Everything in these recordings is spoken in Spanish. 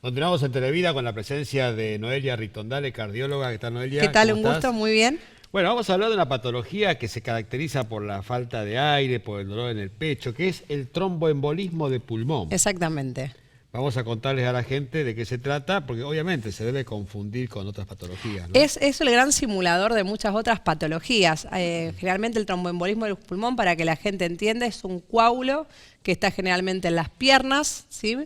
Continuamos en Televida con la presencia de Noelia Ritondale, cardióloga. ¿Qué tal, Noelia? ¿Qué tal? ¿Cómo Un estás? gusto, muy bien. Bueno, vamos a hablar de una patología que se caracteriza por la falta de aire, por el dolor en el pecho, que es el tromboembolismo de pulmón. Exactamente. Vamos a contarles a la gente de qué se trata, porque obviamente se debe confundir con otras patologías, ¿no? Es el gran simulador de muchas otras patologías. Generalmente el tromboembolismo del pulmón, para que la gente entienda, es un coágulo que está generalmente en las piernas, ¿sí?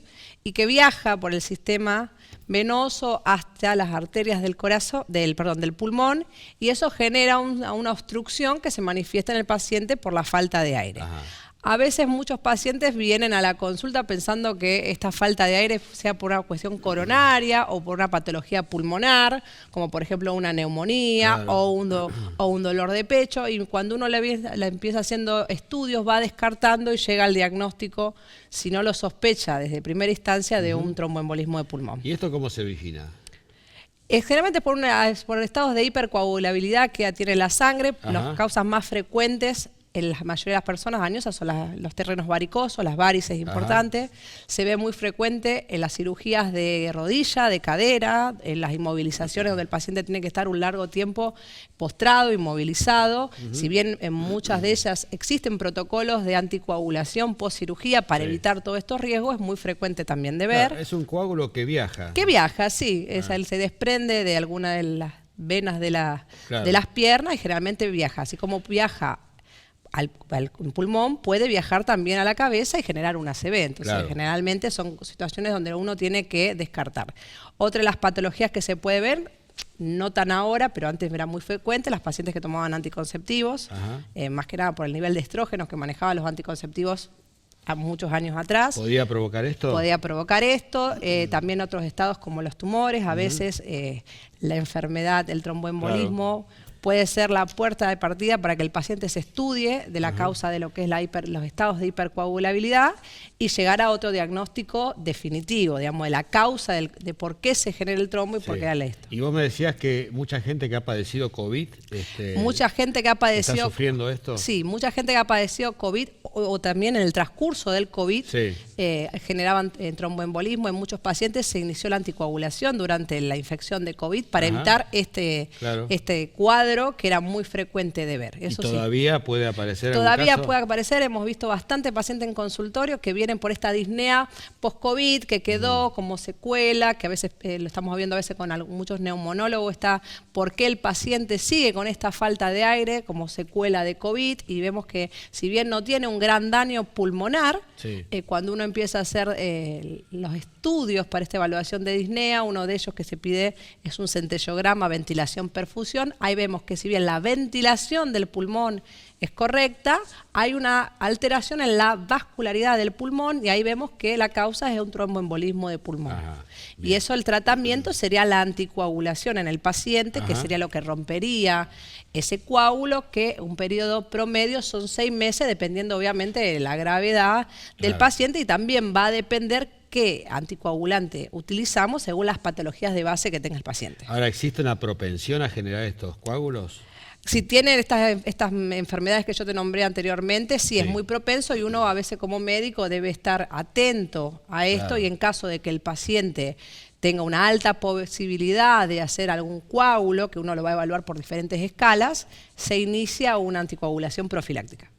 Y que viaja por el sistema venoso hasta las arterias del corazón, del pulmón, y eso genera una obstrucción que se manifiesta en el paciente por la falta de aire. Ajá. A veces muchos pacientes vienen a la consulta pensando que esta falta de aire sea por una cuestión coronaria o por una patología pulmonar, como por ejemplo una neumonía, Claro. o un dolor de pecho, y cuando uno le empieza haciendo estudios va descartando y llega al diagnóstico, si no lo sospecha desde primera instancia, de un tromboembolismo de pulmón. ¿Y esto cómo se vigila? Generalmente por estados de hipercoagulabilidad que tiene la sangre. Ajá. Las causas más frecuentes en la mayoría de las personas dañosas son los terrenos varicosos, las varices importantes. Se ve muy frecuente en las cirugías de rodilla, de cadera, en las inmovilizaciones donde el paciente tiene que estar un largo tiempo postrado, inmovilizado. Si bien en muchas de ellas existen protocolos de anticoagulación post cirugía para evitar todos estos riesgos, es muy frecuente también de ver. Claro, es un coágulo que viaja. Que viaja, sí, él se desprende de alguna de las venas de Claro. de las piernas y generalmente viaja. Así como viaja al pulmón, puede viajar también a la cabeza y generar un ACV. Entonces, Claro. generalmente son situaciones donde uno tiene que descartar. Otra de las patologías que se puede ver, no tan ahora, pero antes era muy frecuente, las pacientes que tomaban anticonceptivos, más que nada por el nivel de estrógenos que manejaban los anticonceptivos a muchos años atrás. ¿Podía provocar esto? Podía provocar esto. También otros estados como los tumores, a veces la enfermedad, el tromboembolismo, puede ser la puerta de partida para que el paciente se estudie de la causa de lo que es los estados de hipercoagulabilidad y llegar a otro diagnóstico definitivo, digamos, de la causa de por qué se genera el trombo y por qué da esto. Y vos me decías que mucha gente que ha padecido COVID... mucha gente que ha padecido... ¿Está sufriendo esto? Sí, mucha gente que ha padecido COVID o también en el transcurso del COVID generaban tromboembolismo. En muchos pacientes se inició la anticoagulación durante la infección de COVID para evitar este cuadro que era muy frecuente de ver. Eso ¿Y todavía puede aparecer algún Todavía caso? puede aparecer. Hemos visto bastante pacientes en consultorio que vienen por esta disnea post-COVID que quedó como secuela, que a veces lo estamos viendo a veces con muchos neumonólogos, está por qué el paciente sigue con esta falta de aire como secuela de COVID, y vemos que si bien no tiene un gran daño pulmonar, cuando uno empieza a hacer los estudios para esta evaluación de disnea, uno de ellos que se pide es un centellograma, ventilación, perfusión. Ahí vemos que si bien la ventilación del pulmón es correcta, hay una alteración en la vascularidad del pulmón y ahí vemos que la causa es un tromboembolismo de pulmón. Y eso, el tratamiento sería la anticoagulación en el paciente, que sería lo que rompería ese coágulo, que un periodo promedio son 6 meses, dependiendo obviamente de la gravedad del paciente, y también va a depender qué anticoagulante utilizamos según las patologías de base que tenga el paciente. Ahora, ¿existe una propensión a generar estos coágulos? Si tiene estas enfermedades que yo te nombré anteriormente, sí, es muy propenso, y uno a veces como médico debe estar atento a esto, y en caso de que el paciente tenga una alta posibilidad de hacer algún coágulo, que uno lo va a evaluar por diferentes escalas, se inicia una anticoagulación profiláctica.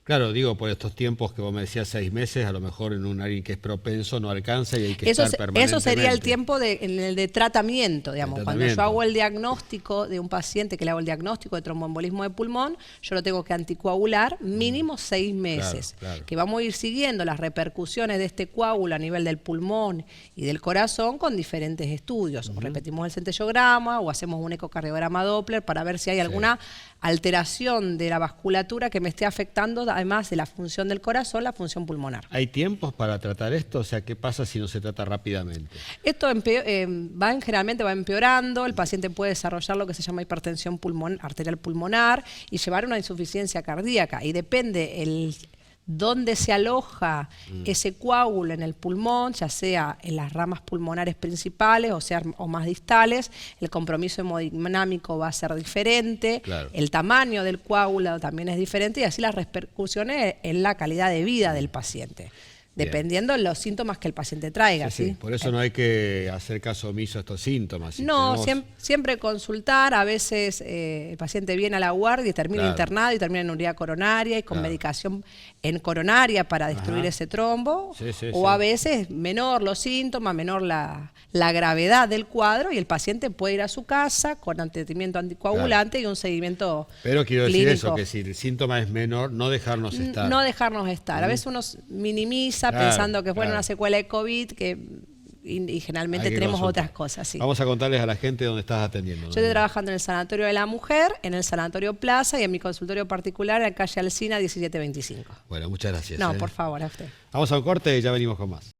Claro, digo, por estos tiempos que vos me decías, 6 meses, a lo mejor en alguien que es propenso no alcanza y hay que estar permanentemente. Eso sería el tiempo de tratamiento, digamos. Cuando yo hago el diagnóstico de un paciente, que le hago el diagnóstico de tromboembolismo de pulmón, yo lo tengo que anticoagular mínimo 6 meses. Que vamos a ir siguiendo las repercusiones de este coágulo a nivel del pulmón y del corazón con diferentes estudios. O repetimos el centellograma o hacemos un ecocardiograma Doppler para ver si hay alguna alteración de la vasculatura que me esté afectando, además de la función del corazón, la función pulmonar. ¿Hay tiempos para tratar esto? O sea, ¿qué pasa si no se trata rápidamente? Esto generalmente va empeorando, el paciente puede desarrollar lo que se llama hipertensión arterial pulmonar y llevar una insuficiencia cardíaca, y depende dónde se aloja ese coágulo en el pulmón, ya sea en las ramas pulmonares principales o más distales, el compromiso hemodinámico va a ser diferente, el tamaño del coágulo también es diferente, y así las repercusiones en la calidad de vida del paciente. dependiendo de los síntomas que el paciente traiga. Sí, ¿sí? sí. Por eso no hay que hacer caso omiso a estos síntomas. Si No, tenemos- siempre consultar. A veces el paciente viene a la guardia y termina Claro. internado y termina en urea coronaria y con Claro. medicación en coronaria para destruir ese trombo. Sí, sí, O sí. a veces menor los síntomas, menor la gravedad del cuadro y el paciente puede ir a su casa con anticoagulante anticoagulante y un seguimiento Pero quiero decir clínico. eso, que si el síntoma es menor, no dejarnos estar. No dejarnos estar. A veces uno minimiza Claro, pensando que es claro. una secuela de COVID y generalmente Hay que tenemos consultar. otras cosas. Sí. Vamos a contarles a la gente dónde estás atendiendo. Yo estoy trabajando en el Sanatorio de la Mujer, en el Sanatorio Plaza y en mi consultorio particular en la calle Alsina 1725. Bueno, muchas gracias. No, por favor, a usted. Vamos a un corte y ya venimos con más.